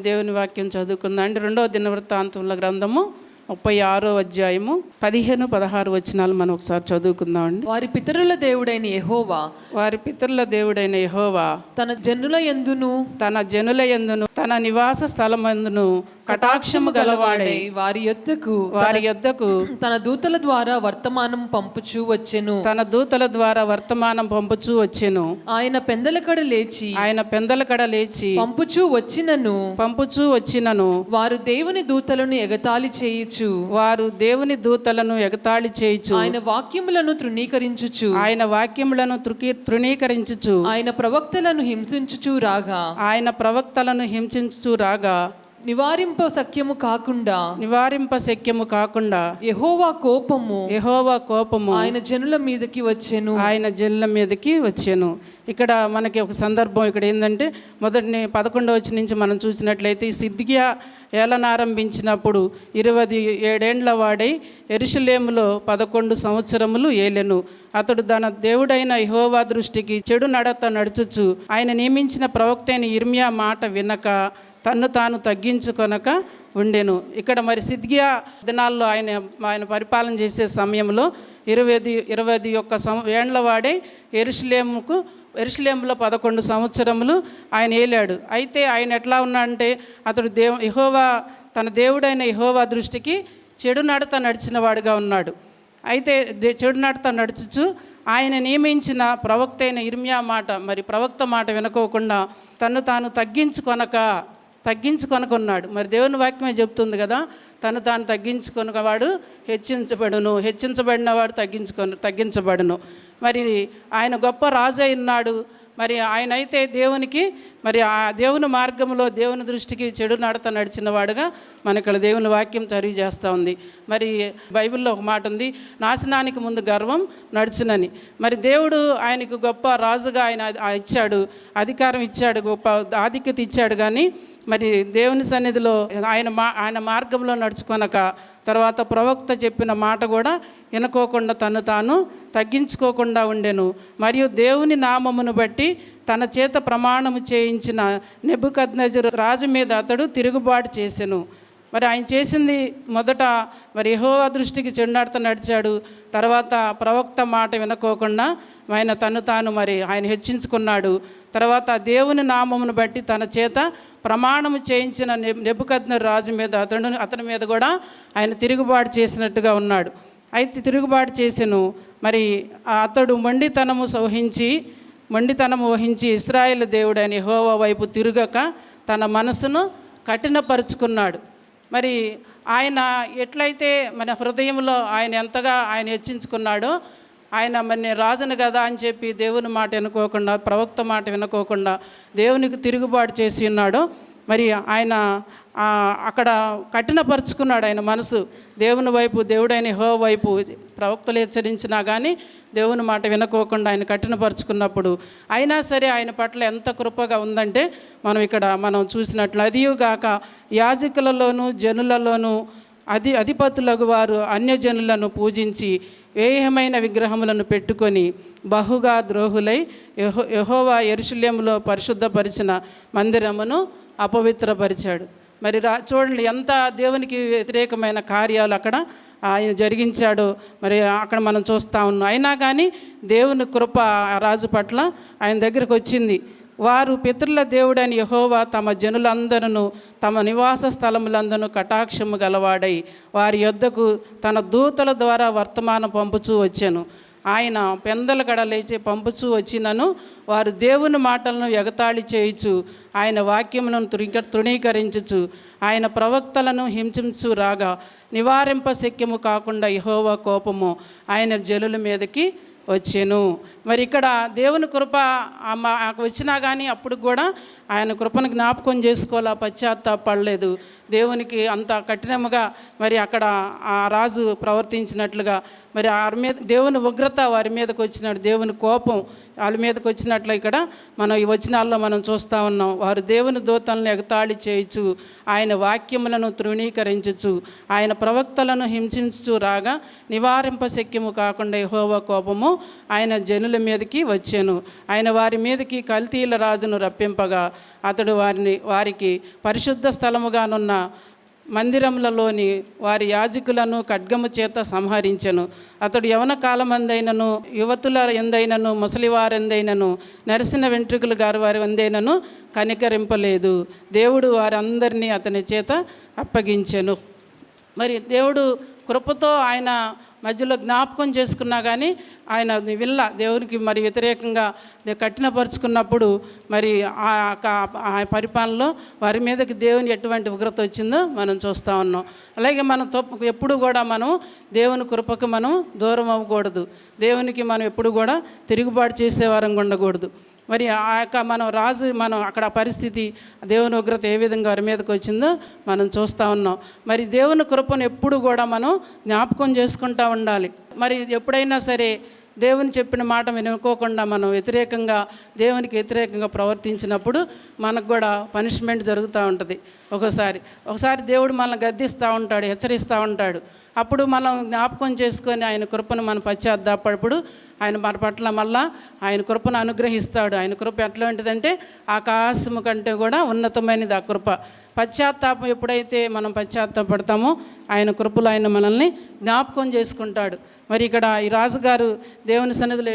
దేవుని వాక్యం చదువుకుందాం అండి. 2వ దినవృత్తాంతముల గ్రంథము 36వ అధ్యాయము 15-16 వచనాలు మనం ఒకసారి చదువుకుందామండి. వారి పితరుల దేవుడైన యెహోవా తన జనుల యందును తన నివాస స్థలమందును కటాక్షము గలవాడై వారి యొద్దకు తన దూతల ద్వారా వర్తమానం పంపుచూ వచ్చెను. ఆయన పెందలకడ లేచి పంపుచూ వచ్చినను వారు దేవుని దూతలను ఎగతాళి చేయుచు ఆయన వాక్యములను తృణీకరించుచు ఆయన ప్రవక్తలను హింసించుచు రాగా నివారింప శక్యము కాకుండా యెహోవా కోపము ఆయన జనుల మీదకి వచ్చెను. ఇక్కడ మనకి ఒక సందర్భం ఇక్కడ ఏంటంటే, మొదటి 11వ వచనం నుంచి మనం చూసినట్లయితే, సిద్కియా ఏలనారంభించినప్పుడు 27 వాడై యెరూషలేములో 11 సంవత్సరములు ఏలెను. అతడు తన దేవుడైన యెహోవా దృష్టికి చెడు నడత నడుచుచు ఆయన నియమించిన ప్రవక్త అయిన ఇర్మియా మాట వినక తన్ను తాను తగ్గించుకొనక ఉండెను. ఇక్కడ మరి సిద్కియా దినాల్లో ఆయన పరిపాలన చేసే సమయంలో 21 ఏండ్ల వాడే యెరూషలేములో 11 సంవత్సరములు ఆయన ఏలాడు. అయితే ఆయన ఎట్లా ఉన్నాడంటే, అతడు తన దేవుడైన యెహోవా దృష్టికి చెడు నడత నడిచిన వాడుగా ఉన్నాడు. అయితే చెడు నడత నడుచుచు ఆయన నియమించిన ప్రవక్త అయిన ఇర్మియా మాట, మరి ప్రవక్త మాట వినుకోకుండా తను తాను తగ్గించుకొనకున్నాడు. మరి దేవుని వాక్యమే చెప్తుంది కదా, తను తాను తగ్గించుకొనవాడు హెచ్చించబడినవాడు తగ్గించబడును. మరి ఆయన గొప్ప రాజు అయినాడు. మరి ఆయన అయితే దేవునికి మరి ఆ దేవుని మార్గంలో దేవుని దృష్టికి చెడు నడత నడిచిన వాడుగా మన ఇక్కడ దేవుని వాక్యం తెలియజేస్తూ ఉంది. మరి బైబిల్లో ఒక మాట ఉంది, నాశనానికి ముందు గర్వం నడుచునని. మరి దేవుడు ఆయనకు గొప్ప రాజుగా ఆయన ఇచ్చాడు, అధికారం ఇచ్చాడు, గొప్ప ఆధిక్యత ఇచ్చాడు. కానీ మరి దేవుని సన్నిధిలో ఆయన మార్గంలో నడుచుకొనక, తర్వాత ప్రవక్త చెప్పిన మాట కూడా వినుకోకుండా తను తాను తగ్గించుకోకుండా ఉండెను. మరియు దేవుని నామమును బట్టి తన చేత ప్రమాణము చేయించిన నెబుకద్నెజరు రాజు మీద అతడు తిరుగుబాటు చేసెను. మరి ఆయన చేసింది మొదట మరి యెహోవా దృష్టికి చెడునడత నడిచాడు. తర్వాత ప్రవక్త మాట వినుకోకుండా ఆయన తను తాను మరి ఆయన హెచ్చించుకున్నాడు. తర్వాత దేవుని నామమును బట్టి తన చేత ప్రమాణము చేయించిన నెబుకద్నెజరు రాజు మీద అతని మీద కూడా ఆయన తిరుగుబాటు చేసినట్టుగా ఉన్నాడు. అయితే తిరుగుబాటు చేసెను. మరి అతడు మొండితనము వహించి ఇశ్రాయేలు దేవుడైన యెహోవా వైపు తిరుగక తన మనసును కఠినపరుచుకున్నాడు. మరి ఆయన ఎట్లయితే మన హృదయంలో ఆయన ఎంతగా ఆయన హెచ్చించుకున్నాడో, ఆయన మరి నేను రాజును కదా అని చెప్పి దేవుని మాట వినుకోకుండా, ప్రవక్త మాట వినుకోకుండా దేవునికి తిరుగుబాటు చేసి ఉన్నాడో, మరి ఆయన అక్కడ కఠినపరుచుకున్నాడు ఆయన మనసు దేవుని వైపు, దేవుడైన యెహోవా వైపు. ప్రవక్తలు హెచ్చరించినా కానీ దేవుని మాట వినుకోకుండా ఆయన కఠినపరుచుకున్నప్పుడు, అయినా సరే ఆయన పట్ల ఎంత కృపగా ఉందంటే మనం చూసినట్లు, అదియుగాక యాజకులలోను జనులలోను అధిపతులకు వారు అన్యజనులను పూజించి వ్యయమైన విగ్రహములను పెట్టుకొని బహుగా ద్రోహులై యెహోవా యెరూషలేములో పరిశుద్ధపరిచిన మందిరమును అపవిత్రపరిచాడు. మరి చూడండి ఎంత దేవునికి వ్యతిరేకమైన కార్యాలు అక్కడ ఆయన జరిగించాడో మరి అక్కడ మనం చూస్తూ ఉన్నాం. అయినా కానీ దేవుని కృప రాజు పట్ల ఆయన దగ్గరకు వచ్చింది. వారు పితరుల దేవుడైన యెహోవా తమ జనులందరూ తమ నివాస స్థలములందరూ కటాక్షము గలవాడై వారి యొద్దకు తన దూతల ద్వారా వర్తమానం పంపుచూ వచ్చాను. ఆయన పెందలకడ లేచి పంపుచూ వచ్చినను వారు దేవుని మాటలను ఎగతాళి చేయుచు ఆయన వాక్యములను తృణీకరించుచు ఆయన ప్రవక్తలను హింసించు రాగా నివారింప శక్యము కాకుండా యెహోవా కోపము ఆయన జనుల మీదకి వచ్చాను. మరి ఇక్కడ దేవుని కృప వచ్చినా కానీ అప్పుడు కూడా ఆయన కృపను జ్ఞాపకం చేసుకోవాలా, పశ్చాత్తాపడలేదు. దేవునికి అంత కఠినముగా మరి అక్కడ ఆ రాజు ప్రవర్తించినట్లుగా మరి వారి మీద దేవుని ఉగ్రత వారి మీదకి వచ్చినట్టు, దేవుని కోపం వాళ్ళ మీదకి వచ్చినట్లు ఇక్కడ మనం ఈ వచనాల్లో మనం చూస్తూ ఉన్నాం. వారు దేవుని దూతలను ఎగతాళి చేయుచు ఆయన వాక్యములను తృణీకరించుచు ఆయన ప్రవక్తలను హింసించుచు రాగా నివారింప శక్యము కాకుండా యెహోవా కోపము ఆయన జనుల మీదకి వచ్చాను. ఆయన వారి మీదకి కల్తీల రాజును రప్పింపగా అతడు వారికి పరిశుద్ధ స్థలముగానున్న మందిరములలోని వారి యాజకులను ఖడ్గము చేత సంహరించెను. అతడు యవన కాలమందైనను, యువతుల ఎందైనను, ముసలివారెందైనను, నెరసిన వెంట్రుకలు గారు వారి ఎందైనను కనికరింపలేదు. దేవుడు వారందరినీ అతని చేత అప్పగించెను. మరి దేవుడు కృపతో ఆయన మధ్యలో జ్ఞాపకం చేసుకున్నా కానీ ఆయన దేవునికి మరి వ్యతిరేకంగా కఠినపరుచుకున్నప్పుడు మరి ఆ పరిపాలనలో వారి మీదకి దేవుని ఎటువంటి ఉగ్రత వచ్చిందో మనం చూస్తూ ఉన్నాం. అలాగే మనం ఎప్పుడు కూడా మనం దేవుని కృపకు మనం దూరం అవ్వకూడదు. దేవునికి మనం ఎప్పుడు కూడా తిరుగుబాటు చేసేవారం ఉండకూడదు. మరి ఆ యొక్క మనం అక్కడ పరిస్థితి దేవుని ఉగ్రత ఏ విధంగా వారి మీదకి వచ్చిందో మనం చూస్తూ ఉన్నాం. మరి దేవుని కృపను ఎప్పుడు కూడా మనం జ్ఞాపకం చేసుకుంటూ ఉండాలి. మరి ఎప్పుడైనా సరే దేవుని చెప్పిన మాట వినుకోకుండా మనం దేవునికి వ్యతిరేకంగా ప్రవర్తించినప్పుడు మనకు కూడా పనిష్మెంట్ జరుగుతూ ఉంటుంది. ఒకసారి దేవుడు మనల్ని గద్దిస్తూ ఉంటాడు, హెచ్చరిస్తూ ఉంటాడు. అప్పుడు మనం జ్ఞాపకం చేసుకొని ఆయన కృపను మనం పశ్చాత్తాపడు ఆయన మన పట్ల మళ్ళా ఆయన కృపను అనుగ్రహిస్తాడు. ఆయన కృప ఎట్లాంటిదంటే ఆకాశము కంటే కూడా ఉన్నతమైనది ఆ కృప. పశ్చాత్తాపం ఎప్పుడైతే మనం పశ్చాత్తాపడతామో ఆయన కృపలో ఆయన మనల్ని జ్ఞాపకం చేసుకుంటాడు. మరి ఇక్కడ ఈ రాజుగారు దేవుని సన్నిధిలో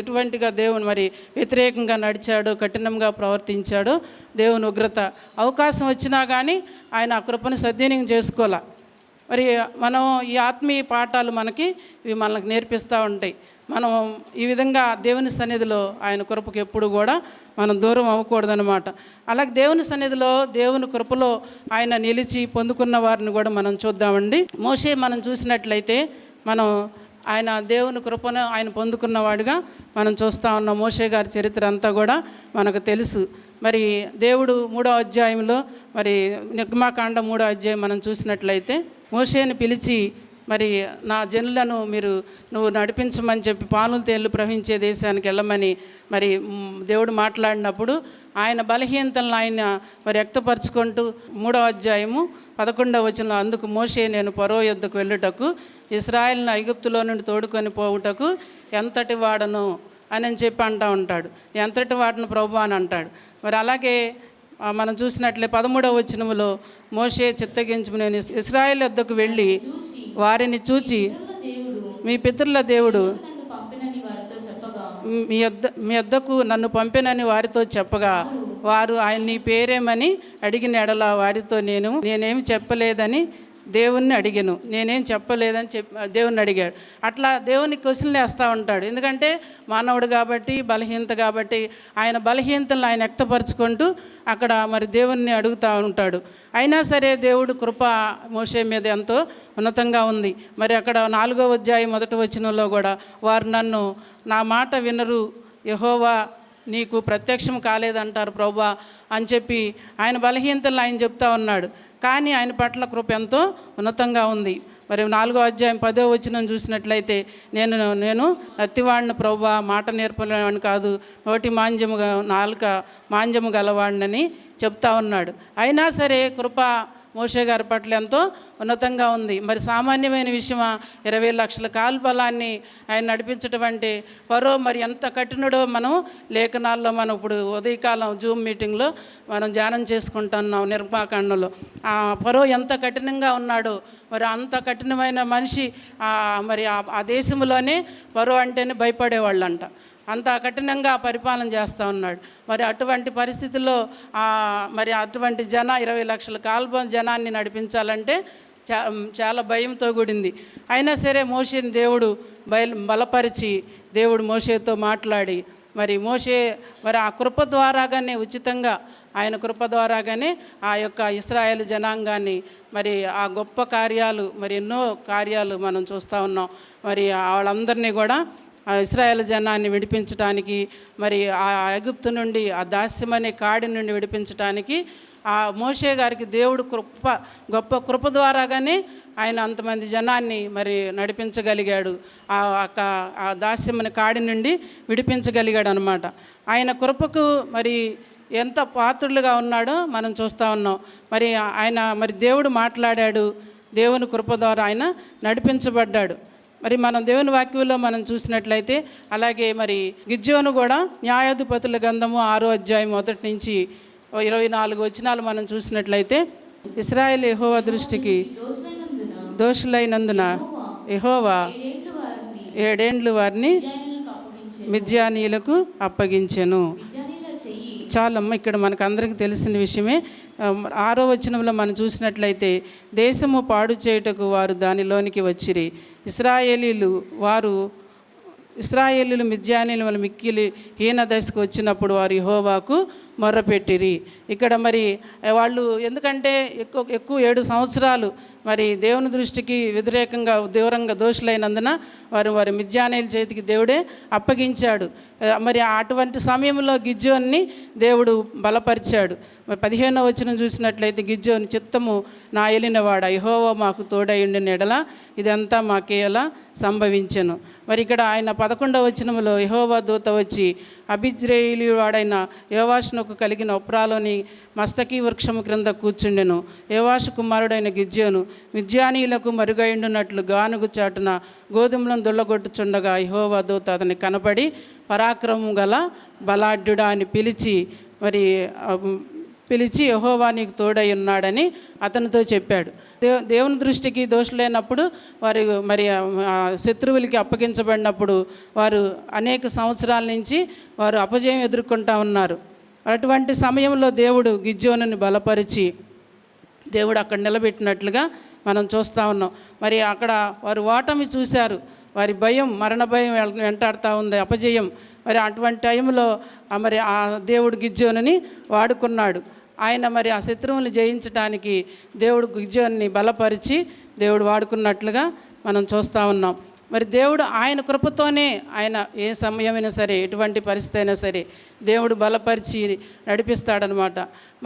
ఎటువంటిగా దేవుని మరి వ్యతిరేకంగా నడిచాడు, కఠినంగా ప్రవర్తించాడు. దేవుని ఉగ్రత అవకాశం వచ్చినా కానీ ఆయన ఆ కృపను సద్వినియోగం చేసుకోవాలి. మరి మనం ఈ ఆత్మీయ పాఠాలు మనకి నేర్పిస్తూ ఉంటాయి. మనం ఈ విధంగా దేవుని సన్నిధిలో ఆయన కృపకు ఎప్పుడు కూడా మనం దూరం అవ్వకూడదనమాట. అలాగే దేవుని సన్నిధిలో దేవుని కృపలో ఆయన నిలిచి పొందుకున్న వారిని కూడా మనం చూద్దామండి. మోషే మనం చూసినట్లయితే ఆయన దేవుని కృపను ఆయన పొందుకున్నవాడుగా మనం చూస్తూ ఉన్నాం. మోషే గారి చరిత్ర అంతా కూడా మనకు తెలుసు. మరి దేవుడు 3వ అధ్యాయంలో మరి నిర్గమాకాండం 3వ అధ్యాయం మనం చూసినట్లయితే మోషేని పిలిచి మరి నా జనులను నువ్వు నడిపించమని చెప్పి పానులు తేళ్లు ప్రవహించే దేశానికి వెళ్ళమని మరి దేవుడు మాట్లాడినప్పుడు ఆయన బలహీనతలను ఆయన మరి వ్యక్తపరచుకుంటూ 3వ అధ్యాయము 11వ వచనంలో అందుకు మోషే నేను ఫరో యొద్దకు వెళ్ళుటకు ఇశ్రాయేలును ఐగుప్తులో నుండి తోడుకొని పోవుటకు ఎంతటి వాడను అని చెప్పి అంటూ ఉంటాడు. ఎంతటి వాడను ప్రభు అని అంటాడు. మరి అలాగే మనం చూసినట్లే 13వ వచనములో మోషే చిత్తగించి నేను ఇశ్రాయేలు యొద్దకు వెళ్ళి వారిని చూచి మీ పితరుల దేవుడు మీ యొద్దకు నన్ను పంపినని వారితో చెప్పగా వారు ఆయన నీ పేరేమని అడిగిన ఎడల వారితో నేనేమి చెప్పలేదని దేవుణ్ణి అడిగాను. నేనేం చెప్పలేదని దేవుణ్ణి అడిగాడు. అట్లా దేవునికి క్వశ్చన్లు వేస్తూ ఉంటాడు. ఎందుకంటే మానవుడు కాబట్టి, బలహీనత కాబట్టి ఆయన బలహీనతలను ఆయన వ్యక్తపరుచుకుంటూ అక్కడ మరి దేవుణ్ణి అడుగుతూ ఉంటాడు. అయినా సరే దేవుడు కృప మోషే మీద ఎంతో ఉన్నతంగా ఉంది. మరి అక్కడ 4వ అధ్యాయం 1వ వచనంలో కూడా వారు నా మాట వినరు, యెహోవా నీకు ప్రత్యక్షం కాలేదంటారు ప్రభువా అని చెప్పి ఆయన బలహీనతలను ఆయన చెప్తా ఉన్నాడు. కానీ ఆయన పట్ల కృప ఎంతో ఉన్నతంగా ఉంది. మరి 4వ అధ్యాయం 10వ వచనం చూసినట్లయితే నేను నత్తివాడిని ప్రభువా, మాట నేర్పలేవాడిని కాదు, నోటి నాలుక మాంజము గలవాడినని చెప్తా ఉన్నాడు. అయినా సరే కృప మోషే గారి పట్ల ఎంతో ఉన్నతంగా ఉంది. మరి సామాన్యమైన విషయమా 20 లక్షల కాల్బలాన్ని ఆయన నడిపించడం అంటే ఫరో మరి ఎంత కఠినుడో మనం లేఖనాల్లో మనం ఇప్పుడు ఉదయకాలం జూమ్ మీటింగ్లో మనం ధ్యానం చేసుకుంటున్నాం. నిర్గమాకాండంలో ఫరో ఎంత కఠినంగా ఉన్నాడో, మరి అంత కఠినమైన మనిషి మరి ఆ దేశంలోనే ఫరో అంటేనే భయపడేవాళ్ళంట. అంత కఠినంగా పరిపాలన చేస్తూ ఉన్నాడు. మరి అటువంటి పరిస్థితుల్లో మరి అటువంటి 20 లక్షల జనాన్ని నడిపించాలంటే చాలా భయంతో కూడింది. అయినా సరే మోషేని దేవుడు బలపరిచి దేవుడు మోషేతో మాట్లాడి మరి ఆ కృప ద్వారాగానే ఉచితంగా ఆయన కృప ద్వారాగానే ఆ యొక్క ఇశ్రాయేలు జనాంగాన్ని మరి ఆ గొప్ప కార్యాలు మరి ఎన్నో కార్యాలు మనం చూస్తూ ఉన్నాం. మరి వాళ్ళందరినీ కూడా ఆ ఇశ్రాయేలు జనాన్ని విడిపించడానికి మరి ఆ ఐగుప్తు నుండి ఆ దాస్యమనే కాడి నుండి విడిపించడానికి ఆ మోషే గారికి దేవుడు గొప్ప కృప ద్వారాగానే ఆయన అంతమంది జనాన్ని మరి నడిపించగలిగాడు. ఆ దాస్యమనే కాడి నుండి విడిపించగలిగాడు అనమాట. ఆయన కృపకు మరి ఎంత పాత్రులుగా ఉన్నాడో మనం చూస్తూ ఉన్నాం. మరి దేవుడు మాట్లాడాడు, దేవుని కృప ద్వారా ఆయన నడిపించబడ్డాడు. మరి మనం దేవుని వాక్యంలో మనం చూసినట్లయితే అలాగే మరి గిద్యోను కూడా న్యాయాధిపతుల గ్రంథము 6వ అధ్యాయం 1 నుంచి 24 వచనాలు మనం చూసినట్లయితే ఇశ్రాయేలు యెహోవా దృష్టికి దోషులైనందున యెహోవా 7 ఏండ్లు వారిని మిద్యానీయులకు అప్పగించెను. చాలమ్మ, ఇక్కడ మనకు అందరికీ తెలిసిన విషయమే. 6వ వచనంలో మనం చూసినట్లయితే దేశము పాడు చేయుటకు వారు దానిలోనికి వచ్చిరి. ఇశ్రాయేలీలు మిద్యానీయుల వల్ల మిక్కిలి హీన దశకు వచ్చినప్పుడు వారు యెహోవాకు మొర్రపెట్టిరి. ఇక్కడ మరి వాళ్ళు ఎందుకంటే ఎక్కువ 7 సంవత్సరాలు మరి దేవుని దృష్టికి వ్యతిరేకంగా దూరంగా దోషులైనందున వారి మిద్యానీయుల చేతికి దేవుడే అప్పగించాడు. మరి అటువంటి సమయంలో గిద్యోన్ని దేవుడు బలపరిచాడు. మరి 15వ వచనం చూసినట్లయితే గిద్యోని చిత్తము నా ఏలినవాడ యెహోవా మాకు తోడై ఉండిన ఎడల ఇదంతా మాకేలా సంభవించెను. మరి ఇక్కడ ఆయన 11వ వచనంలో యెహోవా దూత వచ్చి అబిజ్రేయులు వాడైన యోవాషునకు కలిగిన ఒప్రాలోని మస్తకి వృక్షము క్రింద కూర్చుండెను. యోవాషు కుమారుడైన గిద్యోను మిద్యానీయులకు మరుగైండునట్లు గానుగు చాటున గోధుమలను దుళ్ళగొట్టుచుండగా యెహోవా దూత అతనికి కనపడి పరాక్రమం గల బలాఢ్యుడా అని పిలిచి యెహోవా నీకు తోడై ఉన్నాడని అతనితో చెప్పాడు. దేవుని దృష్టికి దోషులైనప్పుడు వారు మరి శత్రువులకి అప్పగించబడినప్పుడు వారు అనేక సంవత్సరాల నుంచి వారు అపజయం ఎదుర్కొంటూ ఉన్నారు. అటువంటి సమయంలో దేవుడు గిద్యోనుని బలపరిచి దేవుడు అక్కడ నిలబెట్టినట్లుగా మనం చూస్తూ ఉన్నాం. మరి అక్కడ వారు ఓటమి చూశారు, వారి భయం, మరణ భయం వెంటాడుతూ ఉంది, అపజయం. మరి అటువంటి టైంలో మరి ఆ దేవుడు గిద్యోనుని వాడుకున్నాడు. ఆయన మరి ఆ శత్రువుని జయించడానికి దేవుడు గిద్యోనుని బలపరిచి దేవుడు వాడుకున్నట్లుగా మనం చూస్తూ ఉన్నాం. మరి దేవుడు ఆయన కృపతోనే ఆయన ఏ సమయమైనా సరే ఎటువంటి పరిస్థితి అయినా సరే దేవుడు బలపరిచి నడిపిస్తాడనమాట.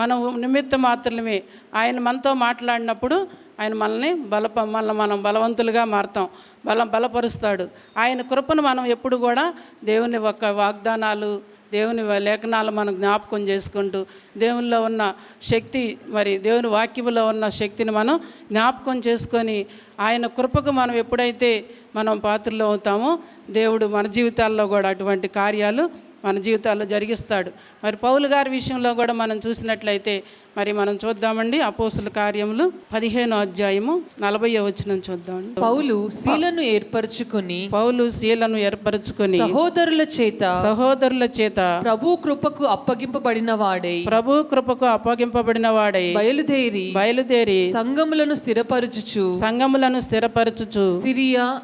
మనం నిమిత్త మాత్రమే ఆయన మనతో మాట్లాడినప్పుడు ఆయన మనం బలవంతులుగా మారుతాం, బలపరుస్తాడు. ఆయన కృపను మనం ఎప్పుడు కూడా దేవుని వాగ్దానాలు, దేవుని లేఖనాలు మనం జ్ఞాపకం చేసుకుంటూ దేవునిలో ఉన్న శక్తి, మరి దేవుని వాక్యంలో ఉన్న శక్తిని మనం జ్ఞాపకం చేసుకొని ఆయన కృపకు మనం ఎప్పుడైతే మనం పాత్రలో అవుతామో దేవుడు మన జీవితాల్లో కూడా అటువంటి కార్యాలు మన జీవితాల్లో జరిగిస్తాడు. మరి పౌలు గారి విషయంలో కూడా మనం చూసినట్లయితే మరి మనం చూద్దామండి. అపోస్తుల కార్యములు 15వ అధ్యాయము 40వ వచనం చూద్దాం. పౌలు శీలను ఏర్పరచుకొని సహోదరుల చేత ప్రభు కృపకు అప్పగింపబడిన వాడై బయలుదేరి సంఘములను స్థిరపరచుచు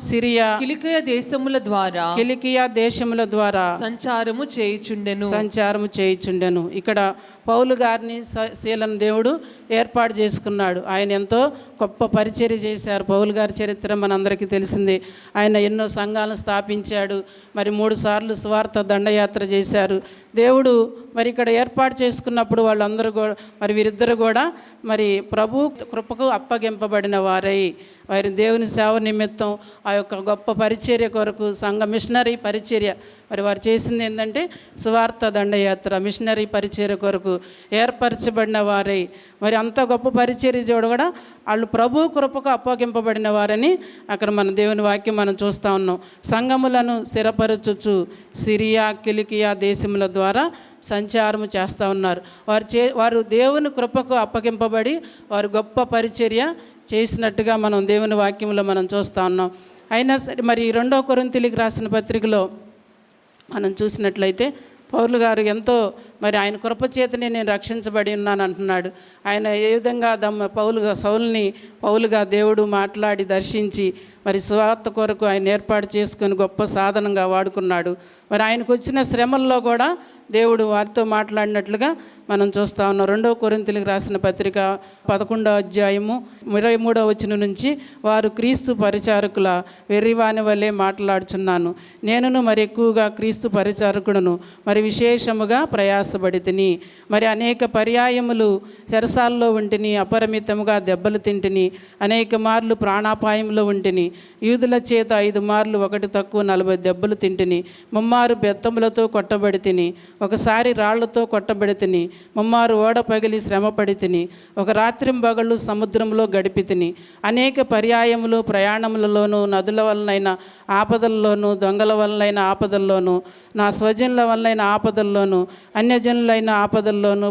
సిరియా కిలికియా దేశముల ద్వారా సంచారము చేయుచుండెను. ఇక్కడ పౌలు గారిని శీలను దేవుడు ఏర్పాటు చేసుకున్నాడు. ఆయన ఎంతో గొప్ప పరిచర్య చేశారు. పౌలు గారి చరిత్ర మనందరికీ తెలిసిందే. ఆయన ఎన్నో సంఘాలను స్థాపించాడు. మరి 3 సార్లు సువార్త దండయాత్ర చేశారు. దేవుడు మరి ఇక్కడ ఏర్పాటు చేసుకున్నప్పుడు వాళ్ళందరూ కూడా మరి వీరిద్దరు కూడా మరి ప్రభు కృపకు అప్పగింపబడిన వారి దేవుని సేవ నిమిత్తం ఆ యొక్క గొప్ప పరిచర్య కొరకు సంఘ మిషనరీ పరిచర్య మరి వారు చేసింది ఏంటంటే సువార్త దండయాత్ర మిషనరీ పరిచర్య కొరకు ఏర్పరచబడిన వారై మరి అంత గొప్ప పరిచర్య కూడా వాళ్ళు ప్రభు కృపకు అప్పగింపబడిన వారని అక్కడ మన దేవుని వాక్యం మనం చూస్తూ ఉన్నాం. సంఘములను స్థిరపరచుచు సిరియా కిలికియా దేశముల ద్వారా సంచారము చేస్తూ ఉన్నారు. వారు దేవుని కృపకు అప్పగింపబడి వారు గొప్ప పరిచర్య చేసినట్టుగా మనం దేవుని వాక్యంలో మనం చూస్తూ ఉన్నాం. అయినా సరే మరి 2వ కొరింథీయులకు రాసిన పత్రికలో మనం చూసినట్లయితే పౌలు గారు ఎంతో మరి ఆయన కృపచేతనే నేను రక్షించబడి ఉన్నాను అంటున్నాడు. ఆయన ఏ విధంగా పౌలుగా దేవుడు మాట్లాడి దర్శించి మరి సువార్త కొరకు ఆయన ఏర్పాటు చేసుకొని గొప్ప సాధనంగా వాడుకున్నాడు. మరి ఆయనకు వచ్చిన శ్రమల్లో కూడా దేవుడు వారితో మాట్లాడినట్లుగా మనం చూస్తూ ఉన్నాం. 2వ కొరింథీయులకు రాసిన పత్రిక 11వ అధ్యాయము 23వ వచనం నుంచి వారు క్రీస్తు పరిచారకుల వెర్రివాని వల్లే మాట్లాడుచున్నాను, నేనును మరి ఎక్కువగా క్రీస్తు పరిచారకుడును, మరి మరి విశేషముగా ప్రయాసపడితిని. మరి అనేక పర్యాయములు చెరసాల్లో ఉంటిని, అపరిమితముగా దెబ్బలు తింటిని, అనేక మార్లు ప్రాణాపాయంలో ఉంటిని. యూదుల చేత 5 మార్లు 1 తక్కువ 40 దెబ్బలు తింటిని. ముమ్మారు బెత్తములతో కొట్టబడి తిని, ఒకసారి రాళ్లతో కొట్టబడి తిని, ముమ్మారు ఓడ పగిలి శ్రమపడి తిని, ఒక రాత్రింబగళ్ళు సముద్రంలో గడిపి తిని, అనేక పర్యాయములు ప్రయాణములలోనూ, నదుల వలనైన ఆపదల్లోనూ, దొంగల వలనైన ఆపదల్లోనూ, నా స్వజనుల వలనైన ఆపదల్లోనూ, అన్యజనులైన ఆపదల్లోనూ,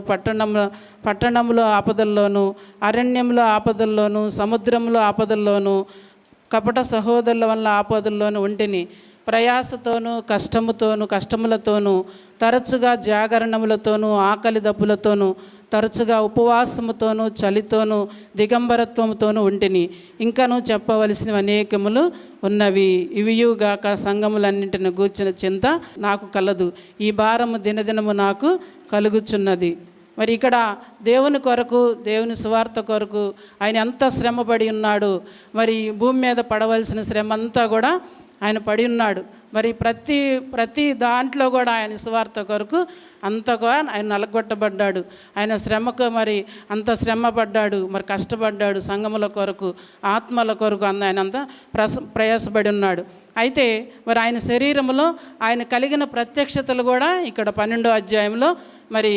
పట్టణంలో ఆపదల్లోనూ, అరణ్యంలో ఆపదల్లోనూ, సముద్రంలో ఆపదల్లోనూ, కపట సహోదరుల వల్ల ఆపదల్లోనూ ఉంటిని. ప్రయాసతోనూ కష్టములతోనూ, తరచుగా జాగరణములతోనూ, ఆకలి దప్పులతోనూ, తరచుగా ఉపవాసముతోనూ, చలితోనూ, దిగంబరత్వముతోనూ ఉంటిని. ఇంకనూ చెప్పవలసినవి అనేకములు ఉన్నవి. ఇవియుగాక సంఘములన్నింటిని గూర్చిన చింత నాకు కలదు. ఈ భారము దినదినము నాకు కలుగుచున్నది. మరి ఇక్కడ దేవుని కొరకు, దేవుని సువార్త కొరకు ఆయన ఎంత శ్రమపడి ఉన్నాడు. మరి భూమి మీద పడవలసిన శ్రమ అంతా కూడా ఆయన పడి ఉన్నాడు. మరి ప్రతి దాంట్లో కూడా ఆయన సువార్త కొరకు అంతగా ఆయన నలగొట్టబడ్డాడు. ఆయన శ్రమకు మరి అంత శ్రమ పడ్డాడు, మరి కష్టపడ్డాడు. సంఘముల కొరకు, ఆత్మల కొరకు ఆయన అంతా ప్రయాసపడి ఉన్నాడు. అయితే మరి ఆయన శరీరంలో ఆయన కలిగిన ప్రత్యక్షతలు కూడా ఇక్కడ 12వ అధ్యాయంలో మరి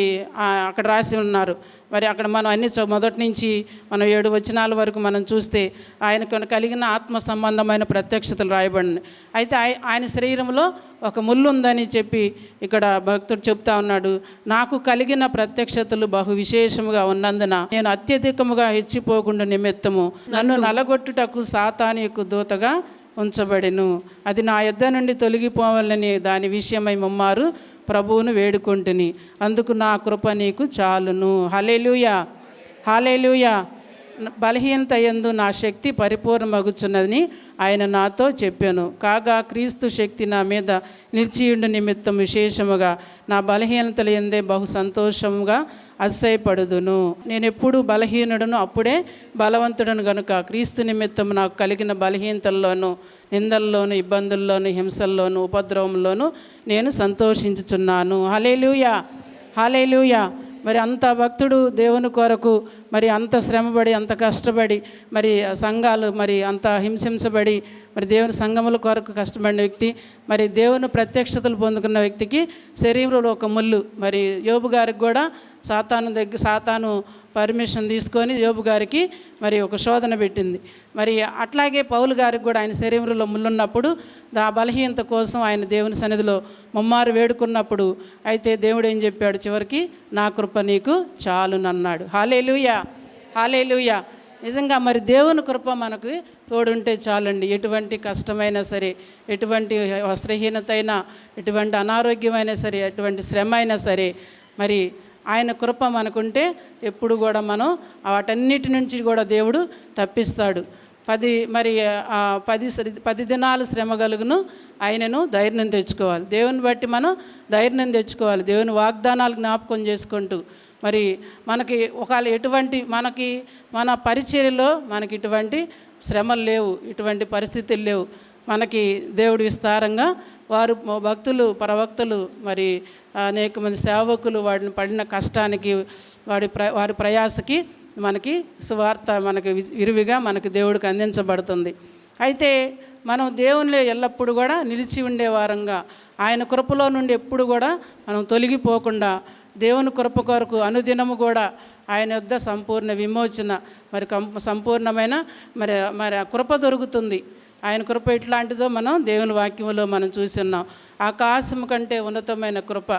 అక్కడ రాసి ఉన్నారు. మరి అక్కడ మనం అన్ని మొదటి నుంచి మనం 7 వచనాల వరకు మనం చూస్తే ఆయనకు కలిగిన ఆత్మ సంబంధమైన ప్రత్యక్షతలు రాయబడినాయి. అయితే ఆయన శరీరంలో ఒక ముళ్ళు ఉందని చెప్పి ఇక్కడ భక్తుడు చెప్తా ఉన్నాడు. నాకు కలిగిన ప్రత్యక్షతలు బహు విశేషముగా ఉన్నందున నేను అత్యధికముగా హెచ్చిపోకుండా నిమిత్తము నన్ను నలగొట్టుటకు సాతాను యొక్క దూతగా ఉంచబడెను. అది నా యొద్ద నుండి తొలగిపోవాలని దాని విషయమై ముమ్మారు ప్రభువును వేడుకుంటుని. అందుకు నా కృప నీకు చాలును. హల్లెలూయా, హల్లెలూయా. బలహీనత యందు నా శక్తి పరిపూర్ణమగుచున్నదని ఆయన నాతో చెప్పాను. కాగా క్రీస్తు శక్తి నా మీద నిలిచియుండు నిమిత్తం విశేషముగా నా బలహీనతలు ఎందే బహు సంతోషముగా అతిశయపడుదును. నేను ఎప్పుడు బలహీనుడును, అప్పుడే బలవంతుడను గనుక క్రీస్తు నిమిత్తం నాకు కలిగిన బలహీనతల్లోనూ, నిందల్లోనూ, ఇబ్బందుల్లోనూ, హింసల్లోనూ, ఉపద్రవంలోనూ నేను సంతోషించుచున్నాను. హల్లెలూయా, హల్లెలూయా. మరి అంత భక్తుడు దేవుని కొరకు మరి అంత శ్రమపడి, అంత కష్టపడి, మరి సంఘాలు మరి అంత హింసించబడి, మరి దేవుని సంఘముల కొరకు కష్టపడిన వ్యక్తి, మరి దేవుని ప్రత్యక్షతలు పొందుకున్న వ్యక్తికి శరీరంలో ఒక ముళ్ళు. మరి యోబు గారికి కూడా సాతాను పర్మిషన్ తీసుకొని యోబు గారికి మరి ఒక శోధన పెట్టింది. మరి అట్లాగే పౌలు గారికి కూడా ఆయన శరీరంలో ముళ్ళున్నప్పుడు ఆ బలహీనత కోసం ఆయన దేవుని సన్నిధిలో ముమ్మారు వేడుకున్నప్పుడు అయితే దేవుడు ఏం చెప్పాడు, చివరికి నా కృప నీకు చాలునన్నాడు. హల్లెలూయా, హల్లెలూయా. నిజంగా మరి దేవుని కృప మనకు తోడుంటే చాలండి. ఎటువంటి కష్టమైనా సరే, ఎటువంటి వస్త్రహీనత అయినా, ఎటువంటి అనారోగ్యమైనా సరే, ఎటువంటి శ్రమ అయినా సరే, మరి ఆయన కృప మనకుంటే ఎప్పుడు కూడా మనం వాటన్నిటి నుంచి కూడా దేవుడు తప్పిస్తాడు. 10 దినాలు శ్రమ కలుగును, ఆయనను ధైర్యం తెచ్చుకోవాలి. దేవుని బట్టి మనం ధైర్యం తెచ్చుకోవాలి. దేవుని వాగ్దానాలు జ్ఞాపకం చేసుకుంటూ మరి మనకి ఒకవేళ మన పరిచర్యలో మనకి ఇటువంటి శ్రమలు లేవు, ఇటువంటి పరిస్థితులు లేవు. మనకి దేవుడు విస్తారంగా వారు భక్తులు, ప్రవక్తలు, మరి అనేక మంది సేవకులు వాడిని పడిన కష్టానికి, వారి ప్రయాసకి మనకి సువార్త మనకి విరివిగా మనకి దేవుడికి అందించబడుతుంది. అయితే మనం దేవునిలో ఎల్లప్పుడూ కూడా నిలిచి ఉండే వారంగా, ఆయన కృపలో నుండి ఎప్పుడు కూడా మనం తొలగిపోకుండా దేవుని కృప కొరకు అనుదినము కూడా ఆయన యొద్ద సంపూర్ణ విమోచన, మరి సంపూర్ణమైన మరి కృప దొరుకుతుంది. ఆయన కృప ఎట్లాంటిదో మనం దేవుని వాక్యంలో మనం చూసి ఉన్నాం. ఆకాశం కంటే ఉన్నతమైన కృప.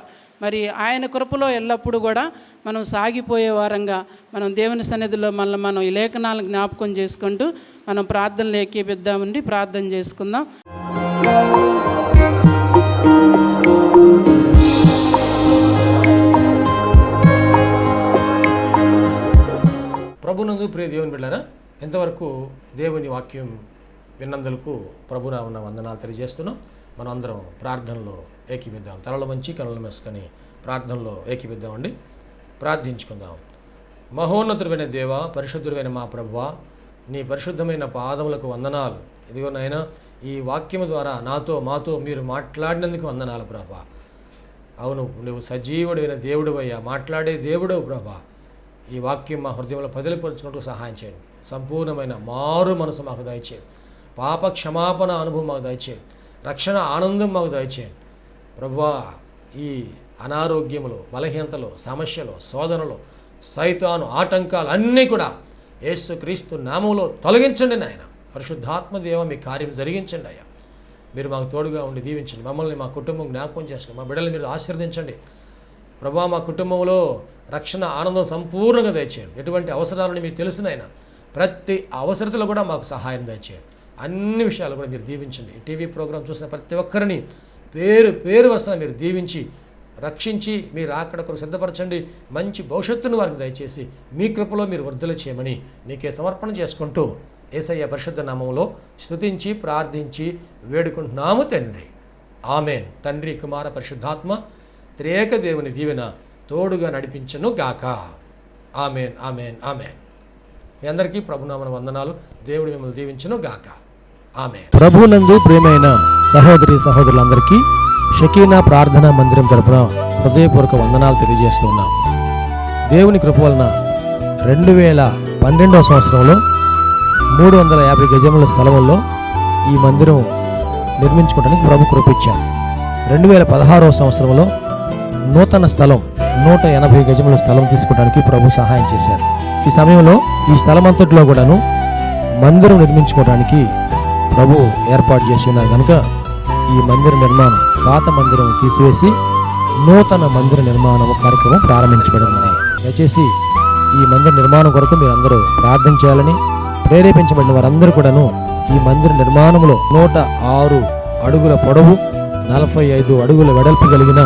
మరి ఆయన కృపలో ఎల్లప్పుడూ కూడా మనం సాగిపోయే వారంగా మనం దేవుని సన్నిధిలో మనం ఈ లేఖనాలను జ్ఞాపకం చేసుకుంటూ మనం ప్రార్థనలు ఏకీపిద్దామండి. ప్రార్థన చేసుకుందాం. ప్రభునందు ప్రియ దేవుని బిడ్డలారా, ఎంతవరకు దేవుని వాక్యం విన్నందులకు ప్రభునామమున వందనాలు తెలియజేస్తున్నాం. మనం అందరం ప్రార్థనలో ఏకీపిద్దాం. తలలు వంచి కనులు మెసుకొని ప్రార్థనలో ఏకీపిద్దామండి. ప్రార్థించుకుందాం. మహోన్నతుడైన దేవ, పరిశుద్ధుడైన మా ప్రభువా, నీ పరిశుద్ధమైన పాదములకు వందనాలు. ఇదిగో నాయనా, ఈ వాక్యము ద్వారా మాతో మీరు మాట్లాడినందుకు వందనాలు ప్రభువా. అవును, నువ్వు సజీవుడైన దేవుడివయ్యా, మాట్లాడే దేవుడవు ప్రభా. ఈ వాక్యం మా హృదయంలో పదిలిపరుచుకుంటూ సహాయం చేయండి. సంపూర్ణమైన మారు మనసు మాకు దయచేయండి. పాప క్షమాపణ అనుభవం మాకు దయచేయండి. రక్షణ ఆనందం మాకు దయచేయండి ప్రభువా. ఈ అనారోగ్యములు, బలహీనతలు, సమస్యలు, శోధనలు, సైతాను ఆటంకాలు అన్నీ కూడా యేసుక్రీస్తు నామములో తొలగించండి నాయన. పరిశుద్ధాత్మ దేవ మీ కార్యం జరిగించండి అయ్యా. మీరు మాకు తోడుగా ఉండి దీవించండి. మమ్మల్ని, మా కుటుంబం జ్ఞాపకం చేసుకోండి. మా బిడ్డలు మీరు ఆశీర్వదించండి ప్రభా. మా కుటుంబంలో రక్షణ ఆనందం సంపూర్ణంగా దయచేయండి. ఎటువంటి అవసరాలని మీకు తెలుసునైనా ప్రతి అవసరతలో కూడా మాకు సహాయం దయచేయండి. అన్ని విషయాలు కూడా మీరు దీవించండి. ఈ టీవీ ప్రోగ్రాం చూసిన ప్రతి ఒక్కరిని పేరు పేరు వరుసన మీరు దీవించి రక్షించి మీరు అక్కడ కొరకు సిద్ధపరచండి. మంచి భవిష్యత్తును వారికి దయచేసి మీ కృపలో మీరు వర్ధలు చేయమని నీకే సమర్పణ చేసుకుంటూ యేసయ్య పరిశుద్ధ నామములో స్తుతించి ప్రార్థించి వేడుకుంటున్నాము తండ్రి. ఆమెన్. తండ్రి, కుమార, పరిశుద్ధాత్మ త్రియేక దేవుని దీవెన తోడుగా నడిపించను గాక. Amen, amen, amen. మీ అందరికీ ప్రభునామన వందనాలు. దేవుడు మిమ్మల్ని దీవించును గాక. ఆమెన్. ప్రభునందు ప్రియమైన సహోదరి సహోదరులందరికీ షకీనా ప్రార్థనా మందిరం తరపున హృదయపూర్వక వందనాలు తెలియజేస్తున్నాం. దేవుని కృప వలన 2012వ సంవత్సరంలో 350 గజముల స్థలంలో ఈ మందిరం నిర్మించుకోవడానికి ప్రభు కృపించారు. 2016వ సంవత్సరంలో నూతన స్థలం 180 గజముల స్థలం తీసుకోవడానికి ప్రభు సహాయం చేశారు. ఈ సమయంలో ఈ స్థలం అంతట్లో కూడాను మందిరం నిర్మించుకోవడానికి ప్రభు ఏర్పాటు చేసి ఉన్నారు కనుక ఈ మందిర నిర్మాణం, పాత మందిరం తీసివేసి నూతన మందిర నిర్మాణం కార్యక్రమం ప్రారంభించబడింది. దయచేసి ఈ మందిర నిర్మాణం కొరకు మీరు అందరూ ప్రార్థన చేయాలని, ప్రేరేపించబడిన వారందరూ కూడాను ఈ మందిర నిర్మాణంలో 106 అడుగుల పొడవు, 45 అడుగుల వెడల్పు కలిగిన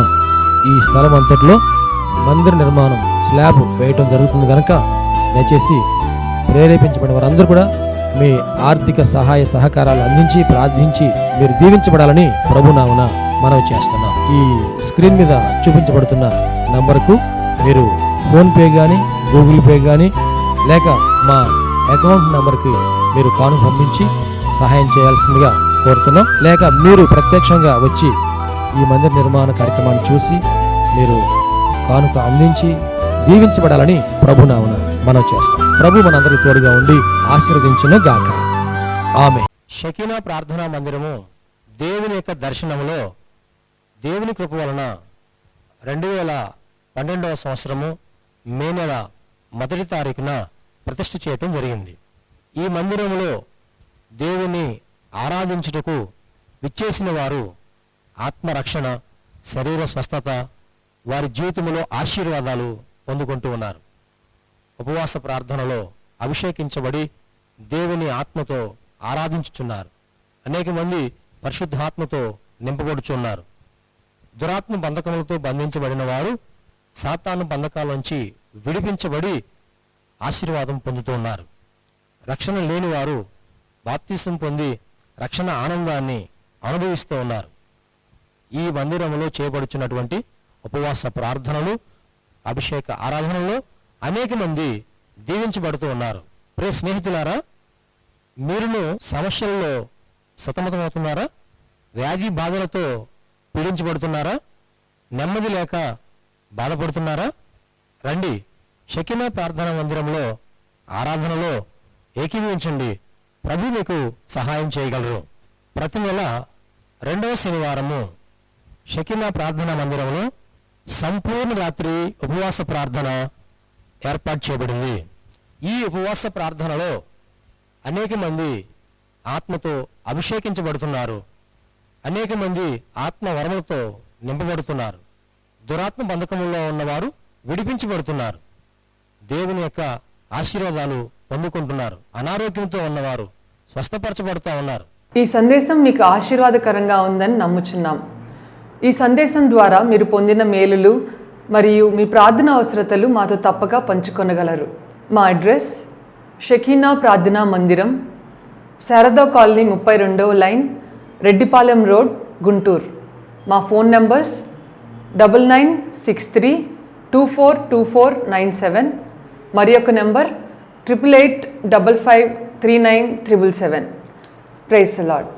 ఈ స్థలం అంతట్లో మందిర నిర్మాణం స్లాబ్ వేయటం జరుగుతుంది కనుక దయచేసి ప్రేరేపించబడిన వారందరూ కూడా మీ ఆర్థిక సహాయ సహకారాలు అందించి ప్రార్థించి మీరు దీవించబడాలని ప్రభునామన మనవి చేస్తున్నాం. ఈ స్క్రీన్ మీద చూపించబడుతున్న నంబర్కు మీరు ఫోన్పే కానీ, గూగుల్ పే కానీ, లేక మా అకౌంట్ నంబర్కి మీరు కాను పంపించి సహాయం చేయాల్సిందిగా కోరుతున్నాం. లేక మీరు ప్రత్యక్షంగా వచ్చి ఈ మందిర నిర్మాణ కార్యక్రమాన్ని చూసి మీరు కానుక అందించి దీవించబడాలని ప్రభునామన మనవి చేస్తాం. ప్రభు మనందరికీ తోడుగా ఉండి ఆశీర్వదించును గాక. ఆమేన్. షకీనా ప్రార్థనా మందిరము దేవుని యొక్క దర్శనములో దేవుని కృప వలన 2012వ సంవత్సరము మే నెల 1వ తారీఖున ప్రతిష్ఠ చేయటం జరిగింది. ఈ మందిరములో దేవుని ఆరాధించుటకు విచ్చేసిన వారు ఆత్మరక్షణ, శరీర స్వస్థత, వారి జీవితంలో ఆశీర్వాదాలు పొందుకుంటూ ఉన్నారు. ఉపవాస ప్రార్థనలో అభిషేకించబడి దేవుని ఆత్మతో ఆరాధించుచున్నారు. అనేక మంది పరిశుద్ధాత్మతో నింపబడుచున్నారు. దురాత్మ బంధకములతో బంధించబడిన వారు సాతాను బంధకాల నుంచి విడిపించబడి ఆశీర్వాదం పొందుతూ ఉన్నారు. రక్షణ లేని వారు బాప్తిసం పొంది రక్షణ ఆనందాన్ని అనుభవిస్తూ ఉన్నారు. ఈ మందిరంలో చేయబడుచున్నటువంటి ఉపవాస ప్రార్థనలు, అభిషేక ఆరాధనలో అనేక మంది దీవించబడుతూ ఉన్నారు. ప్రియ స్నేహితులారా, మీరును సమస్యల్లో సతమతమవుతున్నారా? వ్యాధి బాధలతో పీడించబడుతున్నారా? నెమ్మది లేక బాధపడుతున్నారా? రండి, షకీనా ప్రార్థనా మందిరంలో ఆరాధనలో ఏకీభవించండి. ప్రభు మీకు సహాయం చేయగలరు. ప్రతి నెల 2వ శనివారము షకీనా ప్రార్థనా మందిరంలో సంపూర్ణ రాత్రి ఉపవాస ప్రార్థన ఏర్పాటు చేయబడింది. ఈ ఉపవాస ప్రార్థనలో అనేక మంది ఆత్మతో అభిషేకించబడుతున్నారు. అనేక మంది ఆత్మ వరములతో నింపబడుతున్నారు. దురాత్మ బంధకముల్లో ఉన్నవారు విడిపించబడుతున్నారు. దేవుని యొక్క ఆశీర్వాదాలు పొందుకుంటున్నారు. అనారోగ్యంతో ఉన్నవారు స్వస్థపరచబడుతూ ఉన్నారు. ఈ సందేశం మీకు ఆశీర్వాదకరంగా ఉందని నమ్ముచున్నాం. ఈ సందేశం ద్వారా మీరు పొందిన మేలులు మరియు మీ ప్రార్థన అవసరతలు మాతో తప్పక పంచుకొనగలరు. మా అడ్రస్ షకీనా ప్రార్థనా మందిరం, శారదా కాలనీ 32వ లైన్, రెడ్డిపాలెం రోడ్, గుంటూరు. మా ఫోన్ నంబర్స్ 9963242497, మరి యొక్క నెంబర్ 8885539777. Praise the lord.